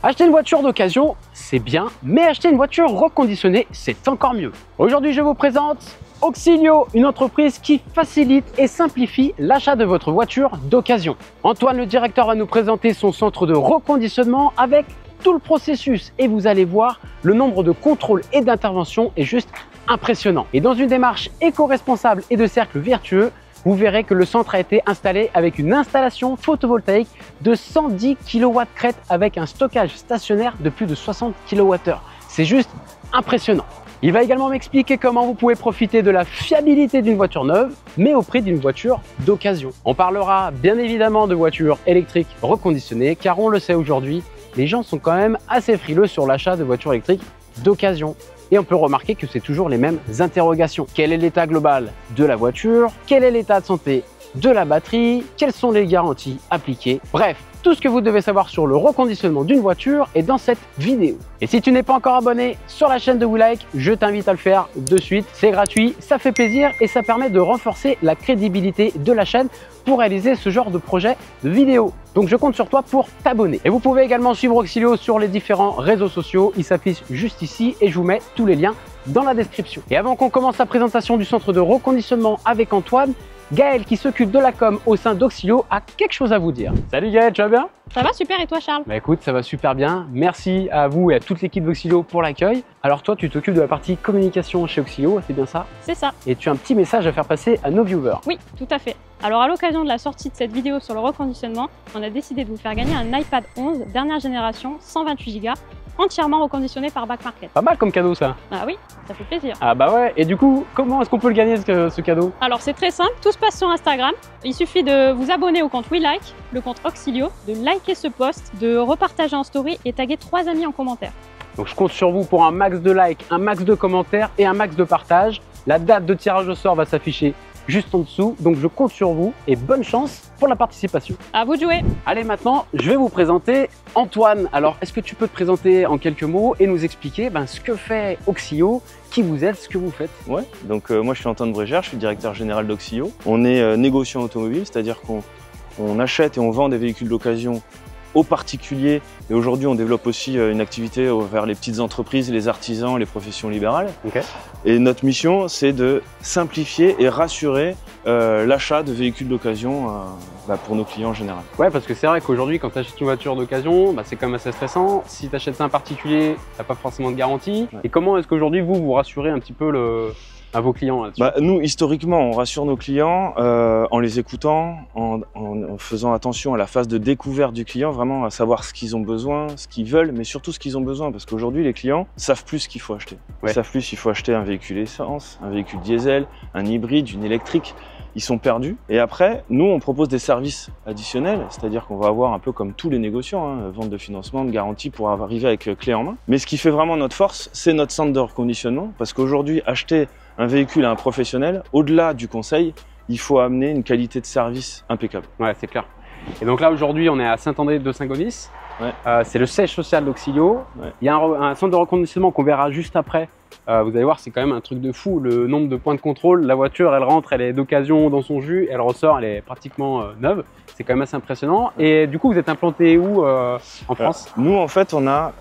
Acheter une voiture d'occasion, c'est bien, mais acheter une voiture reconditionnée, c'est encore mieux. Aujourd'hui, je vous présente Auxilio, une entreprise qui facilite et simplifie l'achat de votre voiture d'occasion. Antoine, le directeur, va nous présenter son centre de reconditionnement avec tout le processus et vous allez voir, le nombre de contrôles et d'interventions est juste impressionnant. Et dans une démarche éco-responsable et de cercle vertueux, vous verrez que le centre a été installé avec une installation photovoltaïque de 110 kW crête avec un stockage stationnaire de plus de 60 kWh. C'est juste impressionnant. Il va également m'expliquer comment vous pouvez profiter de la fiabilité d'une voiture neuve, mais au prix d'une voiture d'occasion. On parlera bien évidemment de voitures électriques reconditionnées, car on le sait aujourd'hui, les gens sont quand même assez frileux sur l'achat de voitures électriques d'occasion. Et on peut remarquer que c'est toujours les mêmes interrogations. Quel est l'état global de la voiture? Quel est l'état de santé de la batterie? Quelles sont les garanties appliquées? Bref, tout ce que vous devez savoir sur le reconditionnement d'une voiture est dans cette vidéo. Et si tu n'es pas encore abonné sur la chaîne de WeLike, je t'invite à le faire de suite. C'est gratuit, ça fait plaisir et ça permet de renforcer la crédibilité de la chaîne pour réaliser ce genre de projet de vidéo. Donc je compte sur toi pour t'abonner. Et vous pouvez également suivre Auxilio sur les différents réseaux sociaux. Ils s'affichent juste ici et je vous mets tous les liens dans la description. Et avant qu'on commence la présentation du centre de reconditionnement avec Antoine, Gaël, qui s'occupe de la com au sein d'Auxilio, a quelque chose à vous dire. Salut Gaël, tu vas bien? Ça va super, et toi Charles? Bah écoute, ça va super bien. Merci à vous et à toute l'équipe d'Auxilio pour l'accueil. Alors toi, tu t'occupes de la partie communication chez Auxilio, c'est bien ça? C'est ça. Et tu as un petit message à faire passer à nos viewers. Oui, tout à fait. Alors à l'occasion de la sortie de cette vidéo sur le reconditionnement, on a décidé de vous faire gagner un iPad 11 dernière génération, 128 Go, entièrement reconditionné par Back Market. Pas mal comme cadeau ça. Ah oui, ça fait plaisir. Ah bah ouais, et du coup, comment est-ce qu'on peut le gagner ce cadeau? Alors c'est très simple, tout se passe sur Instagram. Il suffit de vous abonner au compte WeLike, le compte Auxilio, de liker ce post, de repartager en story et taguer 3 amis en commentaire. Donc je compte sur vous pour un max de likes, un max de commentaires et un max de partage. La date de tirage au sort va s'afficher juste en dessous, donc je compte sur vous et bonne chance pour la participation. À vous de jouer. Allez, maintenant, je vais vous présenter Antoine. Alors, est-ce que tu peux te présenter en quelques mots et nous expliquer ce que fait Auxilio, qui vous êtes, ce que vous faites? Ouais, donc moi je suis Antoine Brégère, je suis directeur général d'Auxilio. On est négociant automobile, c'est-à-dire qu'on achète et on vend des véhicules d'occasion aux particuliers, et aujourd'hui on développe aussi une activité vers les petites entreprises, les artisans, les professions libérales. Okay. Et notre mission, c'est de simplifier et rassurer l'achat de véhicules d'occasion pour nos clients en général. Ouais, parce que c'est vrai qu'aujourd'hui, quand tu achètes une voiture d'occasion, c'est quand même assez stressant. Si tu achètes ça un particulier, tu n'as pas forcément de garantie. Ouais. Et comment est-ce qu'aujourd'hui, vous rassurez un petit peu à vos clients là-dessus? Nous, historiquement, on rassure nos clients en les écoutant, en faisant attention à la phase de découverte du client, vraiment à savoir ce qu'ils ont besoin, ce qu'ils veulent, mais surtout ce qu'ils ont besoin. Parce qu'aujourd'hui, les clients savent plus ce qu'il faut acheter. Ouais. Ils savent plus s'il faut acheter un véhicule essence, un véhicule diesel, un hybride, une électrique. Ils sont perdus. Et après, nous, on propose des services additionnels, c'est-à-dire qu'on va avoir un peu comme tous les négociants, vente de financement, de garantie pour arriver avec clé en main. Mais ce qui fait vraiment notre force, c'est notre centre de reconditionnement, parce qu'aujourd'hui, acheter un véhicule à un professionnel, au-delà du conseil, il faut amener une qualité de service impeccable. Ouais, c'est clair. Et donc là, aujourd'hui, on est à Saint-André de Saint-Gonis. Ouais. C'est le siège social d'Auxilio. Ouais. Il y a un centre de reconditionnement qu'on verra juste après. Vous allez voir, c'est quand même un truc de fou, le nombre de points de contrôle. La voiture, elle rentre, elle est d'occasion dans son jus, elle ressort, elle est pratiquement neuve. C'est quand même assez impressionnant. Et du coup, vous êtes implanté où en France? Nous, en fait, on a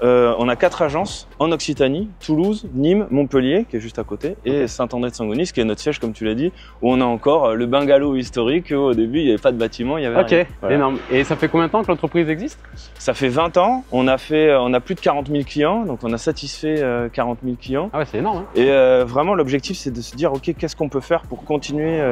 4 agences en Occitanie, Toulouse, Nîmes, Montpellier, qui est juste à côté, et Saint-André de Saint-Gonis, qui est notre siège, comme tu l'as dit, où on a encore le bungalow historique. Au début, il n'y avait pas de bâtiment, il y avait rien. Voilà. Énorme. Et ça fait combien de temps que l'entreprise existe? Ça fait 20 ans. On a plus de 40 000 clients, donc on a satisfait 40 000 clients. Ah ouais, c'est énorme. Hein. Et vraiment, l'objectif, c'est de se dire, ok, qu'est-ce qu'on peut faire pour continuer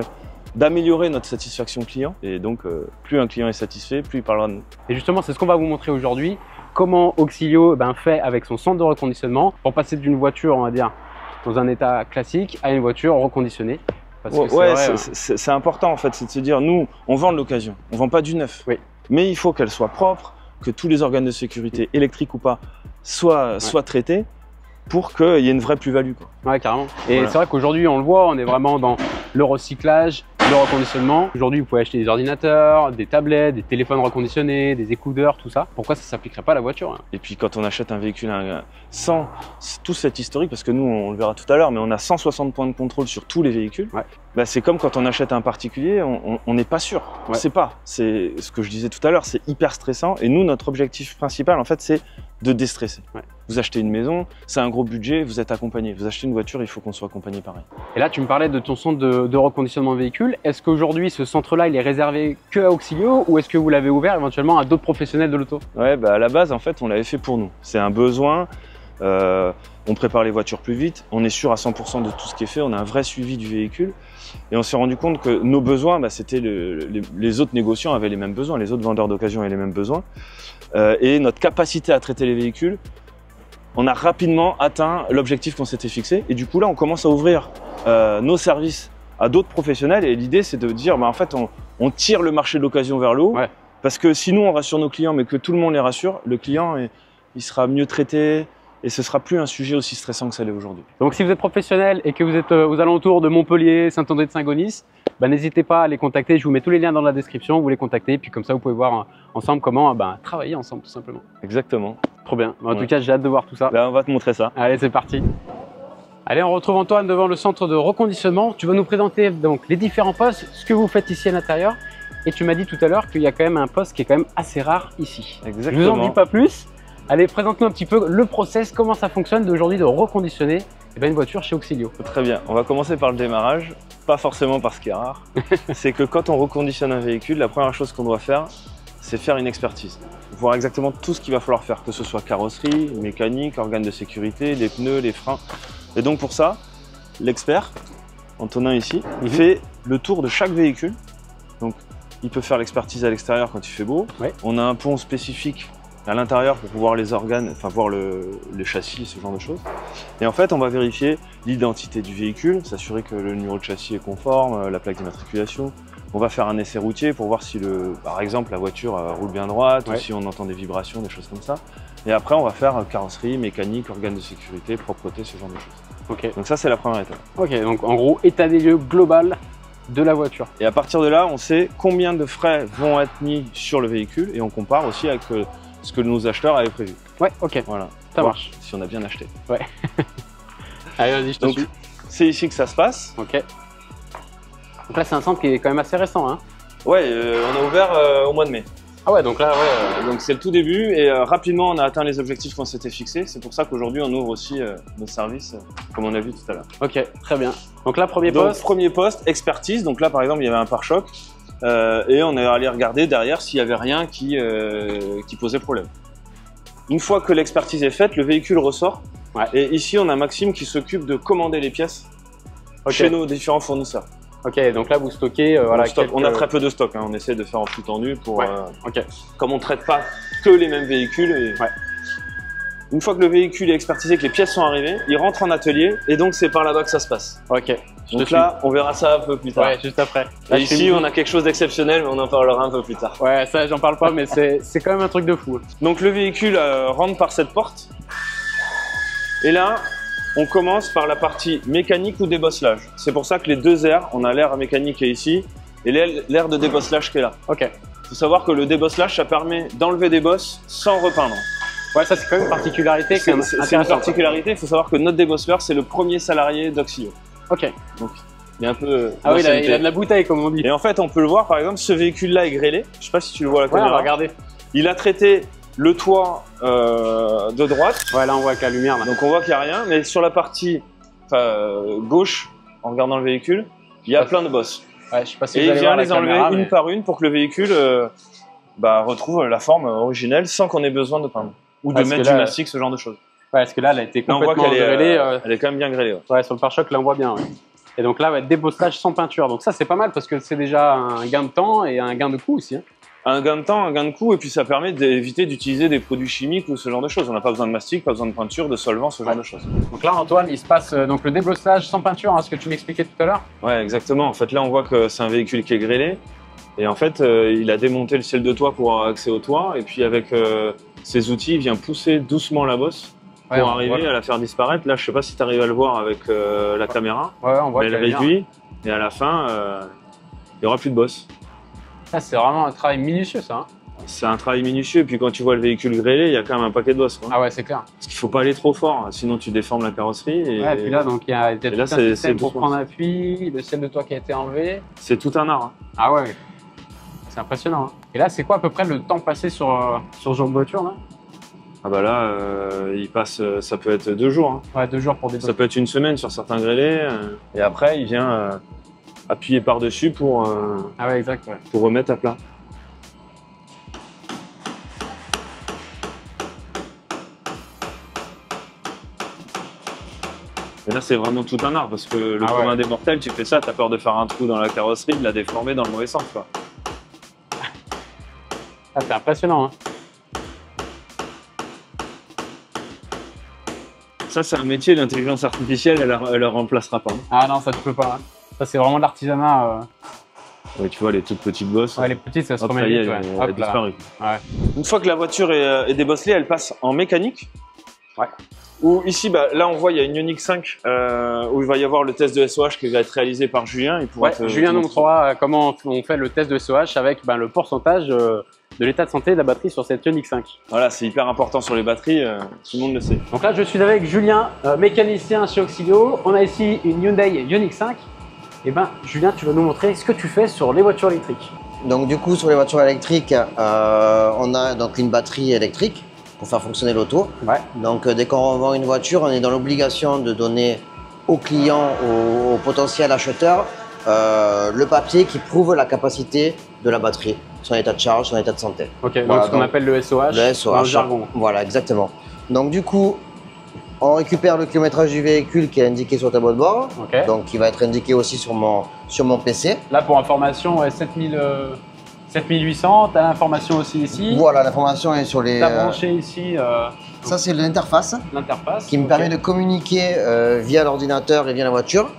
d'améliorer notre satisfaction client. Et donc, plus un client est satisfait, plus il parlera de nous. Et justement, c'est ce qu'on va vous montrer aujourd'hui. Comment Auxilio fait avec son centre de reconditionnement pour passer d'une voiture, on va dire, dans un état classique à une voiture reconditionnée. C'est important en fait, c'est de se dire, nous, on vend de l'occasion, on vend pas du neuf. Oui. Mais il faut qu'elle soit propre, que tous les organes de sécurité, électriques ou pas, soient traités pour qu'il y ait une vraie plus-value. Ouais, carrément. Et voilà. C'est vrai qu'aujourd'hui, on le voit, on est vraiment dans le recyclage, le reconditionnement. Aujourd'hui, vous pouvez acheter des ordinateurs, des tablettes, des téléphones reconditionnés, des écouteurs, tout ça. Pourquoi ça ne s'appliquerait pas à la voiture? Et puis quand on achète un véhicule sans tout cet historique, parce que nous, on le verra tout à l'heure, mais on a 160 points de contrôle sur tous les véhicules. Ouais. C'est comme quand on achète un particulier, on n'est pas sûr. Ouais. On ne sait pas. C'est ce que je disais tout à l'heure, c'est hyper stressant. Et nous, notre objectif principal, en fait, c'est de déstresser. Ouais. Vous achetez une maison, c'est un gros budget, vous êtes accompagné. Vous achetez une voiture, il faut qu'on soit accompagné pareil. Et là, tu me parlais de ton centre de reconditionnement véhicule. Est-ce qu'aujourd'hui, ce centre-là, il est réservé que à Auxilio ou est-ce que vous l'avez ouvert éventuellement à d'autres professionnels de l'auto? Ouais, bah à la base, en fait, on l'avait fait pour nous. C'est un besoin. On prépare les voitures plus vite. On est sûr à 100% de tout ce qui est fait. On a un vrai suivi du véhicule. Et on s'est rendu compte que nos besoins, bah, c'était les autres négociants avaient les mêmes besoins, les autres vendeurs d'occasion avaient les mêmes besoins. Et notre capacité à traiter les véhicules, on a rapidement atteint l'objectif qu'on s'était fixé. Et du coup, là, on commence à ouvrir nos services à d'autres professionnels. Et l'idée, c'est de dire, bah, en fait, on tire le marché de l'occasion vers le haut. Ouais. Parce que si nous, on rassure nos clients, mais que tout le monde les rassure, le client, il sera mieux traité. Et ce ne sera plus un sujet aussi stressant que ça l'est aujourd'hui. Donc si vous êtes professionnel et que vous êtes aux alentours de Montpellier, Saint-André de Saint-Gonis, bah, n'hésitez pas à les contacter. Je vous mets tous les liens dans la description, vous les contactez. Puis comme ça, vous pouvez voir ensemble comment travailler ensemble tout simplement. Exactement. Trop bien. En tout cas, j'ai hâte de voir tout ça. Là, on va te montrer ça. Allez, c'est parti. Allez, on retrouve Antoine devant le centre de reconditionnement. Tu vas nous présenter donc les différents postes, ce que vous faites ici à l'intérieur. Et tu m'as dit tout à l'heure qu'il y a quand même un poste qui est quand même assez rare ici. Exactement. Je vous en dis pas plus. Allez, présente-nous un petit peu le process, comment ça fonctionne d'aujourd'hui de reconditionner une voiture chez Auxilio. Très bien, on va commencer par le démarrage, pas forcément par ce qui est rare. C'est que quand on reconditionne un véhicule, la première chose qu'on doit faire, c'est faire une expertise. Voir exactement tout ce qu'il va falloir faire, que ce soit carrosserie, mécanique, organes de sécurité, les pneus, les freins. Et donc pour ça, l'expert, Antonin ici, fait le tour de chaque véhicule. Donc il peut faire l'expertise à l'extérieur quand il fait beau. Ouais. On a un pont spécifique à l'intérieur pour voir les organes, enfin voir le châssis, ce genre de choses. Et en fait, on va vérifier l'identité du véhicule, s'assurer que le numéro de châssis est conforme, la plaque d'immatriculation. On va faire un essai routier pour voir si, par exemple, la voiture roule bien droite, ou si on entend des vibrations, des choses comme ça. Et après, on va faire carrosserie, mécanique, organes de sécurité, propreté, ce genre de choses. Okay. Donc ça, c'est la première étape. Ok, donc en gros, état des lieux global de la voiture. Et à partir de là, on sait combien de frais vont être mis sur le véhicule et on compare aussi avec ce que nos acheteurs avaient prévu. Ouais, ok. Voilà. Ça marche. Si on a bien acheté. Ouais. Allez, vas-y, je te suis. C'est ici que ça se passe. Ok. Donc là, c'est un centre qui est quand même assez récent, hein. Ouais, on a ouvert au mois de mai. Ah ouais, donc là, ouais. Donc c'est le tout début et rapidement, on a atteint les objectifs qu'on s'était fixés. C'est pour ça qu'aujourd'hui, on ouvre aussi nos services, comme on a vu tout à l'heure. Ok, très bien. Donc là, premier poste. Premier poste, expertise. Donc là, par exemple, il y avait un pare-choc. Et on est allé regarder derrière s'il n'y avait rien qui posait problème. Une fois que l'expertise est faite, le véhicule ressort. Ouais. Et ici, on a Maxime qui s'occupe de commander les pièces chez nos différents fournisseurs. Ok, donc là, vous stockez… voilà, on a très peu de stock, hein. On essaie de faire en flux tendu pour… Comme on ne traite pas que les mêmes véhicules. Une fois que le véhicule est expertisé, que les pièces sont arrivées, il rentre en atelier et donc c'est par là-bas que ça se passe. Ok. Donc là, on verra ça un peu plus tard. Ouais, juste après. Là, et ici, on a quelque chose d'exceptionnel, mais on en parlera un peu plus tard. Ouais, ça, j'en parle pas, mais c'est quand même un truc de fou. Donc le véhicule rentre par cette porte. Et là, on commence par la partie mécanique ou débosselage. C'est pour ça que les deux airs, on a l'air mécanique qui est ici et l'air de débosselage qui est là. Ok. Il faut savoir que le débosselage, ça permet d'enlever des bosses sans repeindre. Ouais, ça c'est quand même une particularité. C'est une particularité, il faut savoir que notre débosseleur, c'est le premier salarié d'Auxilio. Ok. Donc, il y a un peu… Ah oui, il a de la bouteille, comme on dit. Et en fait, on peut le voir, par exemple, ce véhicule-là est grêlé. Je sais pas si tu le vois à la caméra. Ouais, on va regarder. Il a traité le toit de droite. Ouais, là on voit que la lumière. Là. Donc on voit qu'il n'y a rien, mais sur la partie gauche, en regardant le véhicule, il y a plein de bosses. Ouais, je sais pas si et vous il vient les enlever caméra, une par une pour que le véhicule retrouve la forme originelle sans qu'on ait besoin de peindre. Ou de mettre du mastic, ce genre de choses. Ouais, parce que là, elle a été complètement grêlée. Elle est quand même bien grêlée. Ouais, sur le pare-choc, là, on voit bien. Ouais. Et donc là, va être débosselage sans peinture. Donc ça, c'est pas mal parce que c'est déjà un gain de temps et un gain de coût aussi. Hein. Un gain de temps, un gain de coût, et puis ça permet d'éviter d'utiliser des produits chimiques ou ce genre de choses. On n'a pas besoin de mastic, pas besoin de peinture, de solvant, ce genre de choses. Donc là, Antoine, il se passe donc le débosselage sans peinture, hein, ce que tu m'expliquais tout à l'heure. Ouais, exactement. En fait, là, on voit que c'est un véhicule qui est grêlé. Et en fait, il a démonté le ciel de toit pour avoir accès au toit. Et puis avec ses outils, il vient pousser doucement la bosse pour arriver à la faire disparaître. Là, je sais pas si tu arrives à le voir avec la caméra. Ouais, on voit mais elle réduit. Et à la fin, il n'y aura plus de bosse. Ça, c'est vraiment un travail minutieux, ça. Hein. C'est un travail minutieux. Et puis quand tu vois le véhicule grêlé, il y a quand même un paquet de bosse. Quoi. Ah ouais, c'est clair. Parce qu'il faut pas aller trop fort, sinon tu déformes la carrosserie. Et, ouais, et puis là, donc il y a tout un système pour prendre appui, le ciel de toit qui a été enlevé. C'est tout un art. Hein. Ah ouais. C'est impressionnant. Hein. Et là, c'est quoi à peu près le temps passé sur ce genre de voiture là? Ah bah là, il passe, ça peut être 2 jours. Hein. Ouais, 2 jours pour débosser. Ça peut être 1 semaine sur certains grêlés. Et après, il vient appuyer par-dessus pour, ah ouais, exact, ouais. pour remettre à plat. Et là, c'est vraiment tout un art parce que le commun des mortels, tu fais ça, t'as peur de faire un trou dans la carrosserie, de la déformer dans le mauvais sens, quoi. Ah, c'est impressionnant, hein. Ça, c'est un métier, l'intelligence artificielle, elle le remplacera pas. Ah non, ça tu peux pas. Hein. Ça, c'est vraiment de l'artisanat. Ouais, tu vois, les toutes petites bosses. Ouais, les petites, ça se remet vite. Elle a disparu. Ouais. Une fois que la voiture est débosselée, elle passe en mécanique. Ouais. Où ici, bah, là, on voit, il y a une Ioniq 5 où il va y avoir le test de SOH qui va être réalisé par Julien. Julien nous montrera comment on fait le test de SOH avec le pourcentage de l'état de santé de la batterie sur cette Ioniq 5. Voilà, c'est hyper important sur les batteries, tout le monde le sait. Donc là, je suis avec Julien, mécanicien chez Auxilio. On a ici une Hyundai Ioniq 5. Et Julien, tu vas nous montrer ce que tu fais sur les voitures électriques. Donc du coup, sur les voitures électriques, on a donc une batterie électrique pour faire fonctionner l'auto. Ouais. Donc dès qu'on revend une voiture, on est dans l'obligation de donner au client, au potentiel acheteur, le papier qui prouve la capacité de la batterie, son état de charge, son état de santé. Ok, voilà, donc ce qu'on appelle le SOH, dans le jargon. Voilà, exactement. Donc du coup, on récupère le kilométrage du véhicule qui est indiqué sur le tableau de bord, donc qui va être indiqué aussi sur mon PC. Là, pour information, 7800, tu as l'information aussi ici. Voilà, l'information est sur les... Tu as branché ici. Ça, c'est l'interface. L'interface. Qui me permet de communiquer via l'ordinateur et via la voiture.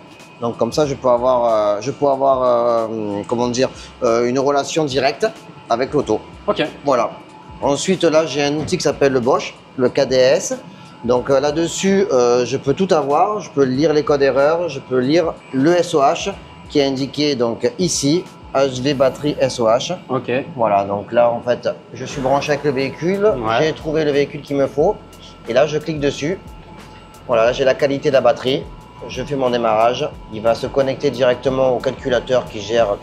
Donc comme ça, je peux avoir comment dire, une relation directe avec l'auto. Ok. Voilà. Ensuite, là, j'ai un outil qui s'appelle le Bosch, le KDS. Donc là-dessus, je peux tout avoir. Je peux lire les codes erreurs, je peux lire le SOH qui est indiqué donc ici, HV batterie SOH. Ok. Voilà, donc là, en fait, je suis branché avec le véhicule. Ouais. J'ai trouvé le véhicule qu'il me faut. Et là, je clique dessus. Voilà, là, j'ai la qualité de la batterie. Je fais mon démarrage. Il va se connecter directement au calculateur qui gère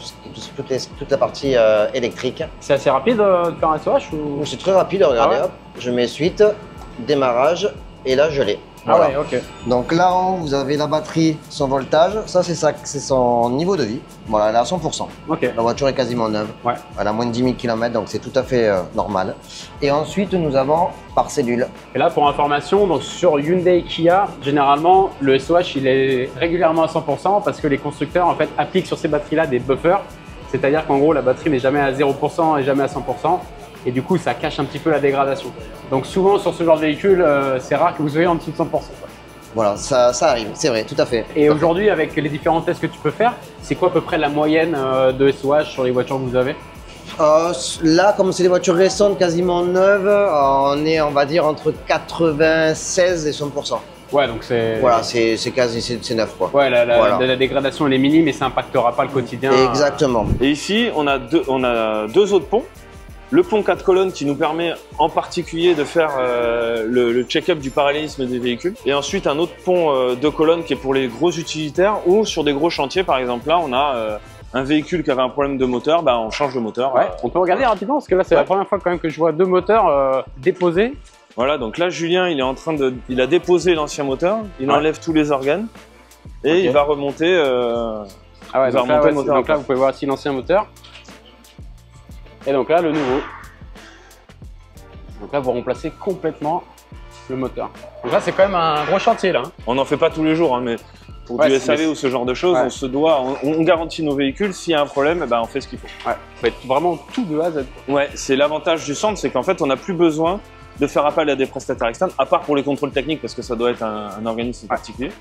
toute la partie électrique. C'est assez rapide de faire un SOH ou... C'est très rapide, regardez, hop. Je mets suite, démarrage, et là, je l'ai. Voilà. Ah ouais, ok. Donc là en haut, vous avez la batterie, son voltage. Ça, c'est son niveau de vie. Voilà, elle est à 100%. Ok. La voiture est quasiment neuve. Ouais. Elle a moins de 10 000 km, donc c'est tout à fait normal. Et ensuite, nous avons par cellule. Et là, pour information, donc sur Hyundai Kia, généralement, le SOH, il est régulièrement à 100% parce que les constructeurs, en fait, appliquent sur ces batteries-là des buffers. C'est-à-dire qu'en gros, la batterie n'est jamais à 0% et jamais à 100%. Et du coup, ça cache un petit peu la dégradation. Donc souvent, sur ce genre de véhicule, c'est rare que vous soyez en dessous de 100%. Voilà, ça arrive, c'est vrai, tout à fait. Et aujourd'hui, avec les différents tests que tu peux faire, c'est quoi à peu près la moyenne de SOH sur les voitures que vous avez? Là, comme c'est des voitures récentes, quasiment neuves, on est, on va dire, entre 96 et 100%. Ouais, donc c'est... Voilà, c'est neuf, quoi. Ouais, la dégradation, elle est minime et ça n'impactera pas le quotidien. Exactement. Et ici, on a deux autres ponts. Le pont 4 colonnes qui nous permet en particulier de faire le check-up du parallélisme des véhicules. Et ensuite un autre pont 2 colonnes qui est pour les gros utilitaires ou sur des gros chantiers. Par exemple là on a un véhicule qui avait un problème de moteur, bah, on change le moteur. Ouais, on peut regarder rapidement parce que là c'est la première fois quand même que je vois deux moteurs déposés. Voilà, donc là Julien il a déposé l'ancien moteur, il enlève tous les organes et il va remonter, donc là vous pouvez voir ici l'ancien moteur. Et donc là, le nouveau. Donc là, vous remplacez complètement le moteur. Donc là, c'est quand même un gros chantier là. On n'en fait pas tous les jours, hein, mais pour du SAV ou ce genre de choses, on garantit nos véhicules. S'il y a un problème, on fait ce qu'il faut. Ouais, faut être vraiment tout de A à Z. Ouais, c'est l'avantage du centre, c'est qu'en fait, on n'a plus besoin de faire appel à des prestataires externes, à part pour les contrôles techniques, parce que ça doit être un organisme particulier.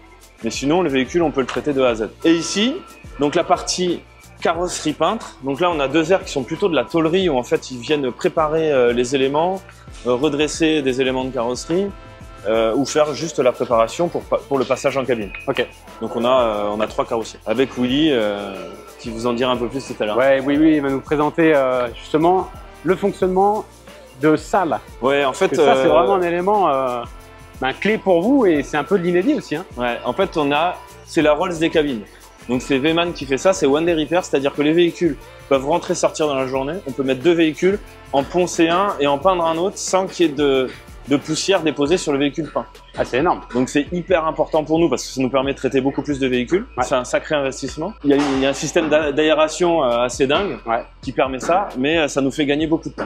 Mais sinon, le véhicule, on peut le traiter de A à Z. Et ici, donc la partie carrosserie peintre. Donc là, on a deux aires qui sont plutôt de la tôlerie où en fait ils viennent préparer les éléments, redresser des éléments de carrosserie ou faire juste la préparation pour le passage en cabine. Ok. Donc on a 3 carrossiers avec Willy qui vous en dira un peu plus tout à l'heure. Ouais, oui, il va nous présenter justement le fonctionnement de ça là. Ouais, en fait, ça c'est vraiment un élément clé pour vous et c'est un peu de l'inédit aussi. Hein. Ouais, en fait c'est la Rolls des cabines. Donc c'est Weiman qui fait ça, c'est One Day Repair, c'est-à-dire que les véhicules peuvent rentrer, sortir dans la journée. On peut mettre 2 véhicules, en poncer un et en peindre un autre sans qu'il y ait de poussière déposée sur le véhicule peint. Ah, c'est énorme. Donc c'est hyper important pour nous parce que ça nous permet de traiter beaucoup plus de véhicules. Ouais. C'est un sacré investissement. Il y a un système d'aération assez dingue qui permet ça, mais ça nous fait gagner beaucoup de temps.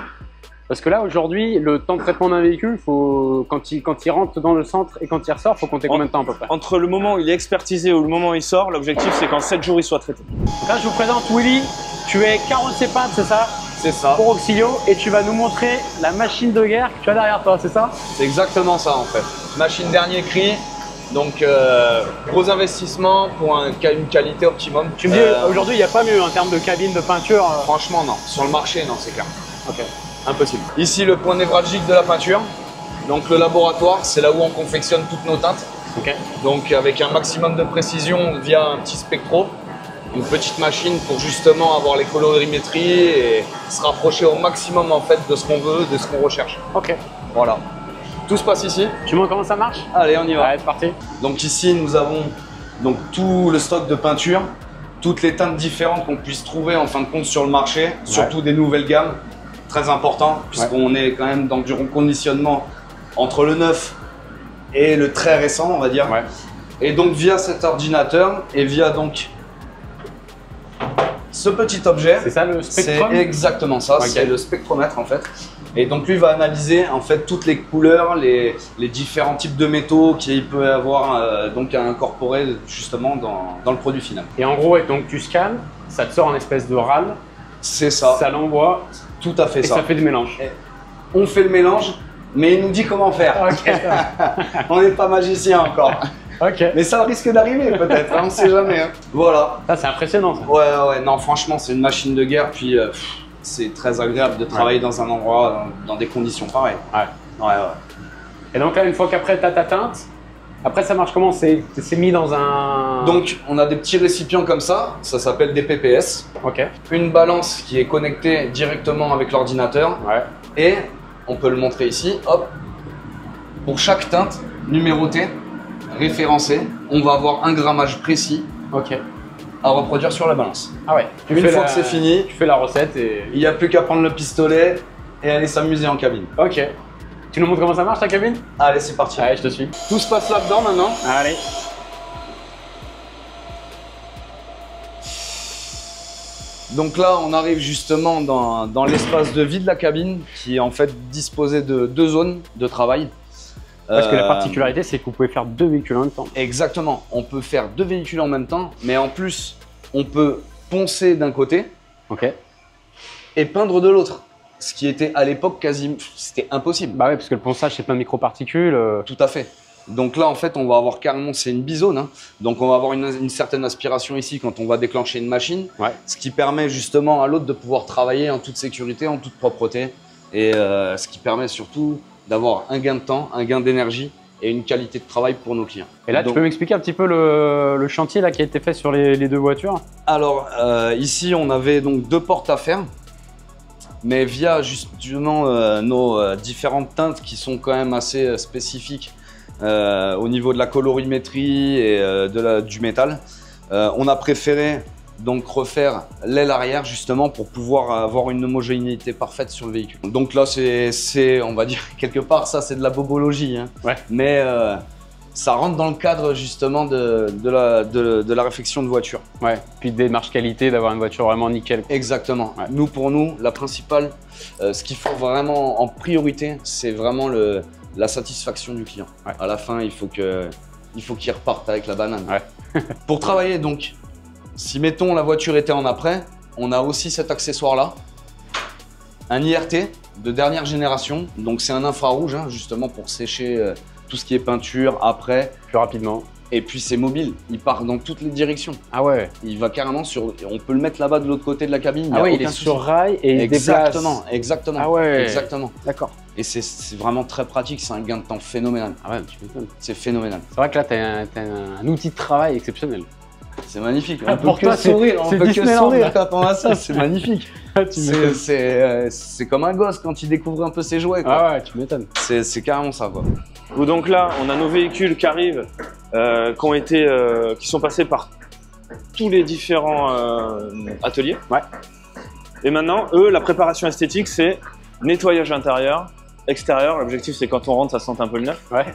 Parce que là, aujourd'hui, le temps de traitement d'un véhicule, quand il rentre dans le centre et quand il ressort, il faut compter combien de temps à peu près? Entre le moment où il est expertisé ou le moment où il sort, l'objectif c'est qu'en 7 jours il soit traité. Là, je vous présente Willy. Tu es carrossier peintre, c'est ça? C'est ça. Pour Auxilio, et tu vas nous montrer la machine de guerre que tu as derrière toi, c'est ça? C'est exactement ça en fait. Machine dernier cri. Donc gros investissement pour une qualité optimum. Tu me dis, aujourd'hui, il n'y a pas mieux en termes de cabine de peinture. Franchement, non. Sur le marché, non, c'est clair. Ok. Impossible. Ici, le point névralgique de la peinture. Donc le laboratoire, c'est là où on confectionne toutes nos teintes. Okay. Donc avec un maximum de précision via un petit spectro, une petite machine pour justement avoir les colorimétries et se rapprocher au maximum en fait de ce qu'on veut, de ce qu'on recherche. Ok. Voilà. Tout se passe ici. Tu montres comment ça marche? Allez, on y va. Allez, c'est parti. Donc ici, nous avons donc tout le stock de peinture, toutes les teintes différentes qu'on puisse trouver en fin de compte sur le marché, surtout des nouvelles gammes. Très important, puisqu'on est quand même dans du reconditionnement entre le neuf et le très récent, on va dire. Ouais. Et donc via cet ordinateur et via donc ce petit objet, c'est ça le spectrum? C'est exactement ça, c'est le spectromètre en fait. Et donc lui va analyser en fait toutes les couleurs, les différents types de métaux qu'il peut avoir donc à incorporer justement dans le produit final. Et en gros, donc tu scannes, ça te sort en espèce de RAL. C'est ça. Ça l'envoie. Tout à fait et ça. Et ça fait du mélange. Et on fait le mélange, mais il nous dit comment faire. Okay. On n'est pas magicien encore. Okay. Mais ça risque d'arriver peut-être, on ne sait jamais. Hein. Voilà. Ça, c'est impressionnant. Ça. Ouais, non, franchement, c'est une machine de guerre. Puis c'est très agréable de travailler dans un endroit, dans des conditions pareilles. Ouais. Et donc là, une fois qu'après tu as ta teinte, après ça marche comment? C'est mis dans un... Donc on a des petits récipients comme ça s'appelle des PPS. Ok. Une balance qui est connectée directement avec l'ordinateur. Ouais. Et on peut le montrer ici, hop. Pour chaque teinte numérotée, référencée, on va avoir un grammage précis à reproduire sur la balance. Ah ouais. Une fois que c'est fini, tu fais la recette et... il n'y a plus qu'à prendre le pistolet et aller s'amuser en cabine. Ok. Tu nous montres comment ça marche ta cabine? Allez, c'est parti. Allez, je te suis. Tout se passe là-dedans maintenant. Allez. Donc là, on arrive justement dans l'espace de vie de la cabine qui est en fait disposé de 2 zones de travail. Parce que la particularité, c'est que vous pouvez faire 2 véhicules en même temps. Exactement. On peut faire 2 véhicules en même temps, mais en plus, on peut poncer d'un côté et peindre de l'autre. Ce qui était à l'époque quasi, c'était impossible. Bah ouais, parce que le ponçage, c'est plein de microparticules. Tout à fait. Donc là, en fait, on va avoir carrément, c'est une bizone. Hein. Donc on va avoir une certaine aspiration ici quand on va déclencher une machine. Ce qui permet justement à l'autre de pouvoir travailler en toute sécurité, en toute propreté. Et ce qui permet surtout d'avoir un gain de temps, un gain d'énergie et une qualité de travail pour nos clients. Et là, tu peux m'expliquer un petit peu le chantier là, qui a été fait sur les 2 voitures? Alors, ici, on avait donc 2 portes à faire. Mais via justement nos différentes teintes qui sont quand même assez spécifiques au niveau de la colorimétrie et du métal, on a préféré donc refaire l'aile arrière justement pour pouvoir avoir une homogénéité parfaite sur le véhicule. Donc là, on va dire quelque part, ça c'est de la bobologie, hein. Mais ça rentre dans le cadre justement de la réflexion de voiture. Ouais, puis démarche qualité, d'avoir une voiture vraiment nickel. Exactement. Ouais. Pour nous, la principale, ce qu'il faut vraiment en priorité, c'est vraiment la satisfaction du client. À la fin, il faut qu'il reparte avec la banane. Pour travailler donc, si mettons la voiture était en après, on a aussi cet accessoire-là, un IRT de dernière génération. Donc c'est un infrarouge, hein, justement pour sécher tout ce qui est peinture après. Plus rapidement. Et puis c'est mobile, il part dans toutes les directions. Ah ouais. Il va carrément sur... On peut le mettre là-bas de l'autre côté de la cabine. Ah ouais, il est sur rail et il déplace. Exactement. Ah ouais. Exactement. D'accord. Et c'est vraiment très pratique, c'est un gain de temps phénoménal. Ah ouais, tu m'étonnes. C'est phénoménal. C'est vrai que là, tu as un outil de travail exceptionnel. C'est magnifique. On peut que sourire, on peut que sourire quand on a ça, c'est magnifique. C'est comme un gosse quand il découvre un peu ses jouets, quoi. Ah ouais, tu m'étonnes. C'est carrément ça, quoi. Donc là, on a nos véhicules qui arrivent, qui sont passés par tous les différents ateliers. Ouais. Et maintenant, eux, la préparation esthétique, c'est nettoyage intérieur, extérieur. L'objectif, c'est quand on rentre, ça sente un peu le neuf. Ouais.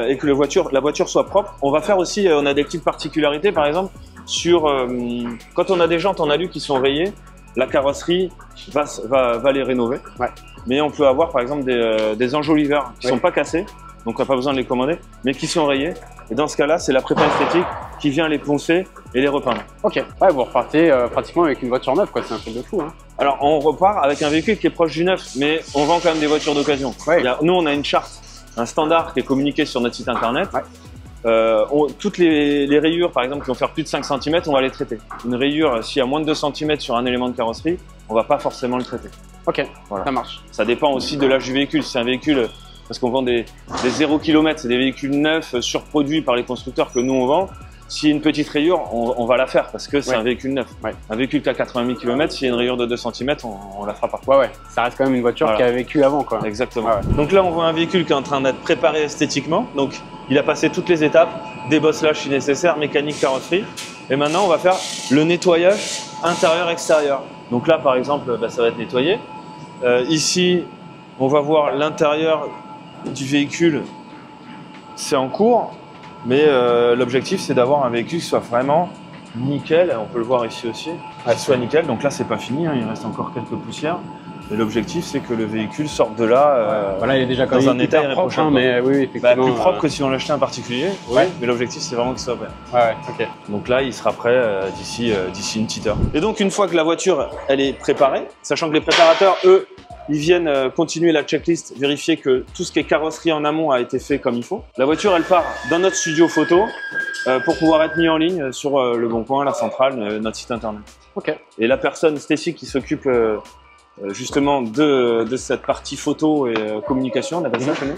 Et que la voiture soit propre. On va faire aussi, on a des petites particularités, par exemple, sur quand on a des jantes en alu qui sont rayées, la carrosserie va les rénover. Ouais. Mais on peut avoir, par exemple, des enjoliveurs qui sont pas cassés, donc on n'a pas besoin de les commander, mais qui sont rayés. Et dans ce cas-là, c'est la prépa esthétique qui vient les poncer et les repeindre. Ok. Ouais, vous repartez pratiquement avec une voiture neuve, quoi. C'est un truc de fou, hein. Alors, on repart avec un véhicule qui est proche du neuf, mais on vend quand même des voitures d'occasion. Ouais. Nous, on a une charte, un standard qui est communiqué sur notre site internet. Ouais. Toutes les rayures, par exemple, qui vont faire plus de 5 cm, on va les traiter. Une rayure, s'il y a moins de 2 cm sur un élément de carrosserie, on va pas forcément le traiter. Ok, voilà. Ça marche. Ça dépend aussi de l'âge du véhicule. Si c'est un véhicule, parce qu'on vend des 0 km, c'est des véhicules neufs surproduits par les constructeurs que nous on vend. S'il y a une petite rayure, on va la faire parce que c'est un véhicule neuf. Ouais. Un véhicule qui a 80 000 km, s'il y a une rayure de 2 cm, on la fera pas. Ouais, ouais. Ça reste quand même une voiture qui a vécu avant, quoi. Exactement. Ouais, ouais. Donc là, on voit un véhicule qui est en train d'être préparé esthétiquement. Donc, il a passé toutes les étapes, débosselage si nécessaire, mécanique, carrosserie. Et maintenant, on va faire le nettoyage intérieur-extérieur. Donc là, par exemple, ça va être nettoyé. Ici, on va voir l'intérieur du véhicule. C'est en cours. Mais l'objectif, c'est d'avoir un véhicule qui soit vraiment nickel. On peut le voir ici aussi, qu'il soit nickel. Donc là, c'est pas fini, hein, il reste encore quelques poussières. Et l'objectif, c'est que le véhicule sorte de là voilà, il est déjà dans un état irréprochable, mais oui, effectivement. Plus propre que si on l'achetait un particulier. Oui, mais l'objectif, c'est vraiment qu'il soit prêt. Ouais, ok. Donc là, il sera prêt d'ici une petite heure. Et donc, une fois que la voiture, elle est préparée, sachant que les préparateurs, eux, ils viennent continuer la checklist, vérifier que tout ce qui est carrosserie en amont a été fait comme il faut. La voiture, elle part dans notre studio photo pour pouvoir être mise en ligne sur Le Bon Coin, la centrale, notre site internet. Ok. Et la personne, Stécie, qui s'occupe justement de cette partie photo et communication, on appelle ça chez nous,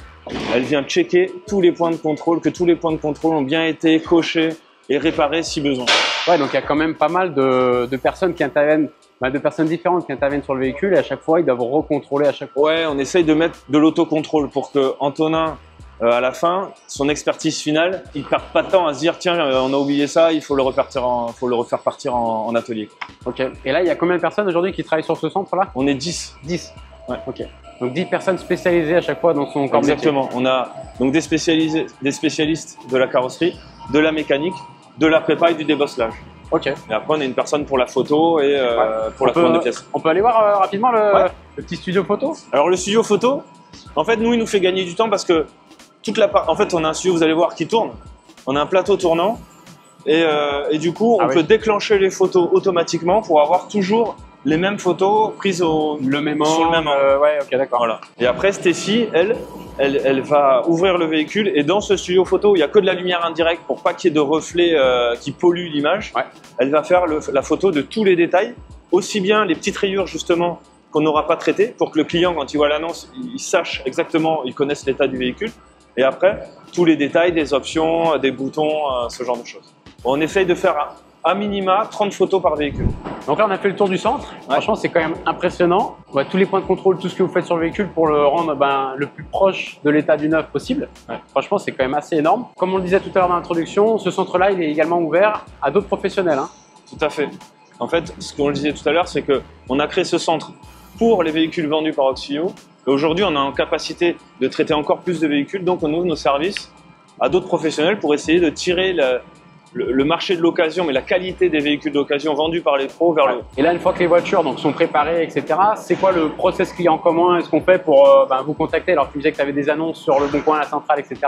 elle vient checker tous les points de contrôle, que tous les points de contrôle ont bien été cochés et réparés si besoin. Ouais, donc il y a quand même pas mal de personnes qui interviennent. De personnes différentes qui interviennent sur le véhicule et à chaque fois, ils doivent recontrôler à chaque fois. Ouais, on essaye de mettre de l'autocontrôle pour que Antonin, à la fin, son expertise finale, il ne perde pas de temps à se dire tiens, on a oublié ça, il faut le refaire partir en atelier. Ok. Et là, il y a combien de personnes aujourd'hui qui travaillent sur ce centre-là? On est 10. 10. Ouais. Ok. Donc 10 personnes spécialisées à chaque fois dans son corps de métier. Exactement. On a donc des spécialistes de la carrosserie, de la mécanique, de la prépa et du débosselage. Ok. Et après, on a une personne pour la photo et pour la commande de pièces. On peut aller voir rapidement le petit studio photo? Alors, le studio photo, en fait, nous, il nous fait gagner du temps parce que en fait, on a un studio, vous allez voir, qui tourne. On a un plateau tournant et du coup, on peut déclencher les photos automatiquement pour avoir toujours les mêmes photos prises sur le même angle. Ouais, ok, d'accord. Voilà. Et après, Stécie, elle va ouvrir le véhicule et dans ce studio photo, il n'y a que de la lumière indirecte pour pas qu'il y ait de reflets qui polluent l'image. Ouais. Elle va faire la photo de tous les détails, aussi bien les petites rayures justement qu'on n'aura pas traitées pour que le client, quand il voit l'annonce, il sache exactement, il connaisse l'état du véhicule. Et après, tous les détails, des options, des boutons, ce genre de choses. On essaye de faire à minima 30 photos par véhicule. Donc là, on a fait le tour du centre. Ouais. Franchement, c'est quand même impressionnant. On voit tous les points de contrôle, tout ce que vous faites sur le véhicule pour le rendre le plus proche de l'état du neuf possible. Ouais. Franchement, c'est quand même assez énorme. Comme on le disait tout à l'heure dans l'introduction, ce centre-là, il est également ouvert à d'autres professionnels. Hein. Tout à fait. En fait, ce qu'on le disait tout à l'heure, c'est qu'on a créé ce centre pour les véhicules vendus par Auxilio. Et aujourd'hui, on est en capacité de traiter encore plus de véhicules. Donc, on ouvre nos services à d'autres professionnels pour essayer de tirer le marché de l'occasion, mais la qualité des véhicules d'occasion vendus par les pros vers le haut. Et là, une fois que les voitures sont préparées, etc., c'est quoi le process client commun? Est-ce qu'on fait pour vous contacter? Alors, tu disais que tu avais des annonces sur Le Bon Coin, la centrale, etc.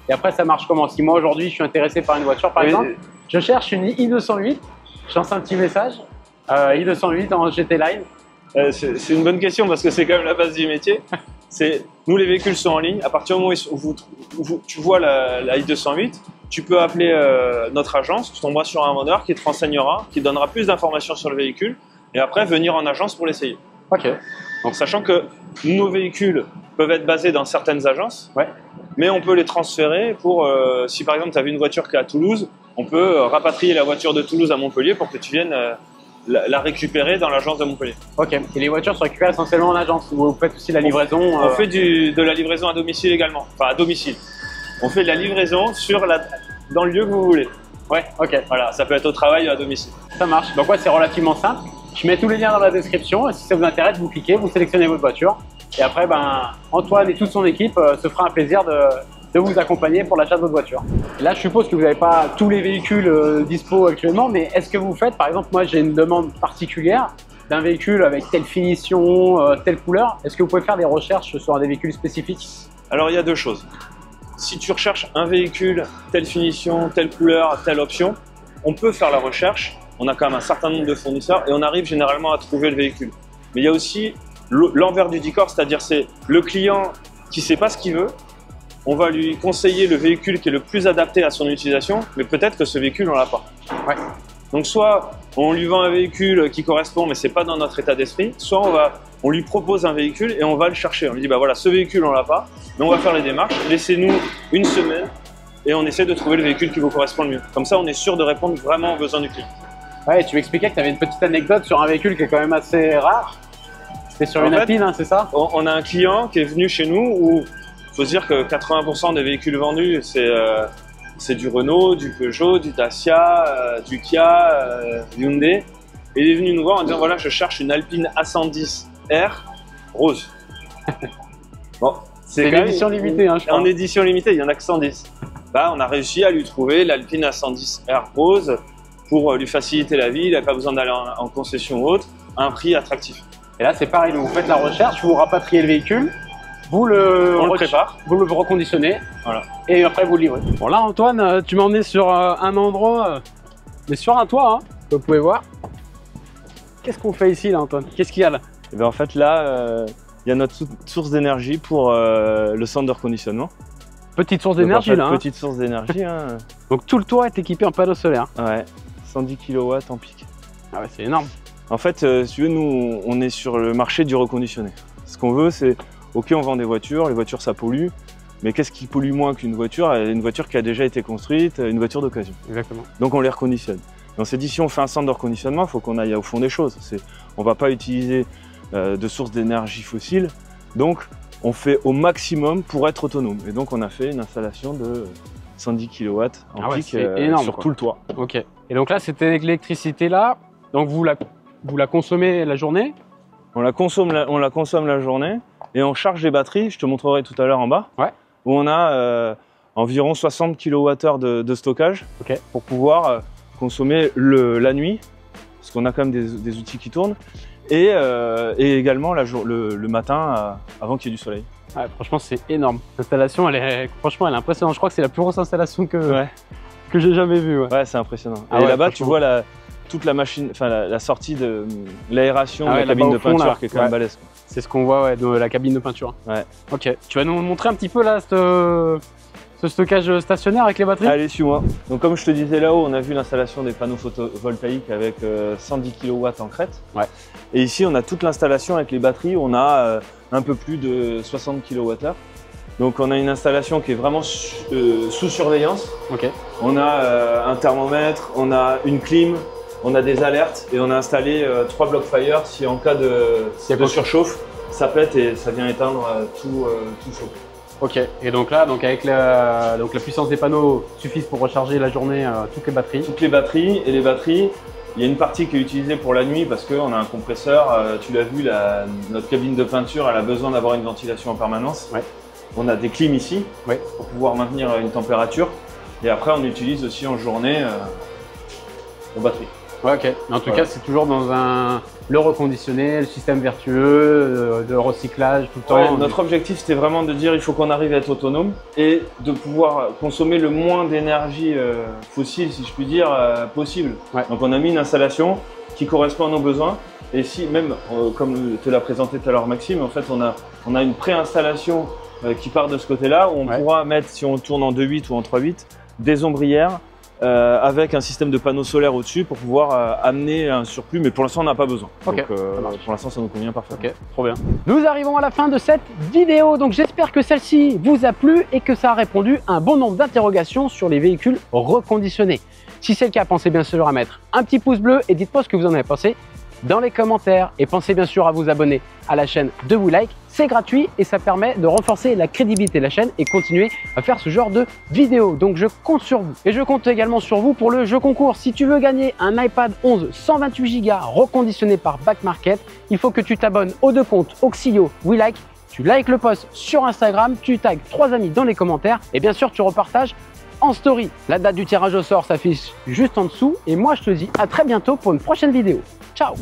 Et après, ça marche comment? Si moi, aujourd'hui, je suis intéressé par une voiture, par exemple, je cherche une i208, je lance un petit message, i208 en GT Line. C'est une bonne question parce que c'est quand même la base du métier. Nous, les véhicules sont en ligne. À partir du moment où tu vois la i208, tu peux appeler notre agence, tu tomberas sur un vendeur qui te renseignera, qui te donnera plus d'informations sur le véhicule et après venir en agence pour l'essayer. Ok. Donc, sachant que nos véhicules peuvent être basés dans certaines agences, mais on peut les transférer pour, si par exemple tu avais une voiture qui est à Toulouse, on peut rapatrier la voiture de Toulouse à Montpellier pour que tu viennes la récupérer dans l'agence de Montpellier. Ok. Et les voitures sont récupérées essentiellement en agence ou vous faites aussi la livraison On fait de la livraison à domicile également. Enfin, à domicile. On fait de la livraison dans le lieu que vous voulez. Ouais, ok. Voilà, ça peut être au travail ou à domicile. Ça marche. Donc ouais, c'est relativement simple. Je mets tous les liens dans la description et si ça vous intéresse, vous cliquez, vous sélectionnez votre voiture Et après, ben, Antoine et toute son équipe se fera un plaisir de vous accompagner pour l'achat de votre voiture. Et là, je suppose que vous n'avez pas tous les véhicules dispo actuellement, mais est-ce que vous faites, par exemple, moi j'ai une demande particulière d'un véhicule avec telle finition, telle couleur. Est-ce que vous pouvez faire des recherches sur des véhicules spécifiques? Alors il y a deux choses. Si tu recherches un véhicule, telle finition, telle couleur, telle option, on peut faire la recherche. On a quand même un certain nombre de fournisseurs et on arrive généralement à trouver le véhicule. Mais il y a aussi l'envers du décor, c'est-à-dire c'est le client qui ne sait pas ce qu'il veut. On va lui conseiller le véhicule qui est le plus adapté à son utilisation, mais peut-être que ce véhicule, on l'a pas. Ouais. Donc soit on lui vend un véhicule qui correspond, mais c'est pas dans notre état d'esprit, soit on lui propose un véhicule et on va le chercher. On lui dit, bah voilà, ce véhicule, on l'a pas, mais on va faire les démarches, laissez-nous une semaine et on essaie de trouver le véhicule qui vous correspond le mieux. Comme ça, on est sûr de répondre vraiment aux besoins du client. Ouais, tu m'expliquais que tu avais une petite anecdote sur un véhicule qui est quand même assez rare. C'était sur une Alpine, hein, c'est ça? On a un client qui est venu chez nous où il faut se dire que 80% des véhicules vendus, c'est du Renault, du Peugeot, du Dacia, du Kia, Hyundai. Et il est venu nous voir en disant, voilà, je cherche une Alpine A110R rose. Bon, c'est une édition limitée, hein, je crois. En édition limitée, il n'y en a que 110. Bah, on a réussi à lui trouver l'Alpine A110R rose pour lui faciliter la vie. Il n'avait pas besoin d'aller en concession ou autre, à un prix attractif. Et là, c'est pareil, vous faites la recherche, vous rapatriez le véhicule, on le prépare, vous le reconditionnez, voilà. Et après vous le livrez. Bon là, Antoine, tu m'as emmené sur un endroit, mais sur un toit, hein, comme vous pouvez voir. Qu'est-ce qu'on fait ici là, Antoine? Qu'est-ce qu'il y a là? Et bien, en fait, là, il y a notre source d'énergie pour le centre de reconditionnement. Petite source d'énergie là. Petite source d'énergie. Hein. Donc tout le toit est équipé en panneaux solaires. Ouais, 110 kW en pic. Ah ouais, c'est énorme. En fait, si tu veux, nous, on est sur le marché du reconditionné. Ce qu'on veut, c'est, ok, on vend des voitures, les voitures ça pollue, mais qu'est-ce qui pollue moins qu'une voiture? Une voiture qui a déjà été construite, une voiture d'occasion. Exactement. Donc on les reconditionne. Et on s'est dit, si on fait un centre de reconditionnement, il faut qu'on aille au fond des choses. On ne va pas utiliser de sources d'énergie fossiles, donc on fait au maximum pour être autonome. Et donc on a fait une installation de 110 kW en pic énorme, sur tout le toit. Ok. Et donc là, cette électricité là, donc vous la consommez la journée? On la consomme la journée et on charge les batteries, je te montrerai tout à l'heure en bas, ouais. Où on a environ 60 kWh de stockage, okay, pour pouvoir consommer la nuit, parce qu'on a quand même des outils qui tournent, et également le matin avant qu'il y ait du soleil. Ouais, franchement, c'est énorme. L'installation, franchement, elle est impressionnante. Je crois que c'est la plus grosse installation que j'ai jamais vue. Ouais, c'est impressionnant. Et là-bas, tu vois toute la machine, enfin la sortie de l'aération de la cabine de peinture, là, qui est quand même balèze. C'est ce qu'on voit de la cabine de peinture. Ouais. Ok. Tu vas nous montrer un petit peu là ce stockage stationnaire avec les batteries? Allez, suis-moi. Donc comme je te disais là-haut, on a vu l'installation des panneaux photovoltaïques avec 110 kW en crête. Ouais. Et ici, on a toute l'installation avec les batteries. On a un peu plus de 60 kWh. Donc on a une installation qui est vraiment sous surveillance. Okay. On a un thermomètre, on a une clim, on a des alertes et on a installé 3 blocs fire si en cas de surchauffe, ça pète et ça vient éteindre tout chaud. Ok, et donc là, avec la puissance des panneaux suffit pour recharger la journée toutes les batteries? Toutes les batteries, et les batteries, il y a une partie qui est utilisée pour la nuit parce qu'on a un compresseur, tu l'as vu, notre cabine de peinture, elle a besoin d'avoir une ventilation en permanence. Ouais. On a des clims ici, ouais, pour pouvoir maintenir une température et après on utilise aussi en journée nos batteries. Ouais, ok. Mais en tout cas, c'est toujours dans le reconditionné, le système vertueux, de recyclage tout le temps. Ouais, notre objectif, c'était vraiment de dire il faut qu'on arrive à être autonome et de pouvoir consommer le moins d'énergie fossile, si je puis dire, possible. Ouais. Donc on a mis une installation qui correspond à nos besoins. Et si même, comme te l'a présenté tout à l'heure Maxime, en fait on a une préinstallation qui part de ce côté-là où on pourra mettre, si on tourne en 2.8 ou en 3.8, des ombrières avec un système de panneaux solaires au-dessus pour pouvoir amener un surplus, mais pour l'instant on n'a pas besoin. Okay. Donc pour l'instant ça nous convient parfaitement. Ok, trop bien. Nous arrivons à la fin de cette vidéo, donc j'espère que celle-ci vous a plu et que ça a répondu à un bon nombre d'interrogations sur les véhicules reconditionnés. Si c'est le cas, pensez bien sûr à mettre un petit pouce bleu et dites-moi ce que vous en avez pensé dans les commentaires. Et pensez bien sûr à vous abonner à la chaîne de WeLike. C'est gratuit et ça permet de renforcer la crédibilité de la chaîne et continuer à faire ce genre de vidéos. Donc je compte sur vous. Et je compte également sur vous pour le jeu concours. Si tu veux gagner un iPad 11 128 Go reconditionné par Back Market, il faut que tu t'abonnes aux deux comptes Auxilio WeLike. tu likes le post sur Instagram, tu tags 3 amis dans les commentaires et bien sûr tu repartages en story. La date du tirage au sort s'affiche juste en dessous et moi je te dis à très bientôt pour une prochaine vidéo. Ciao!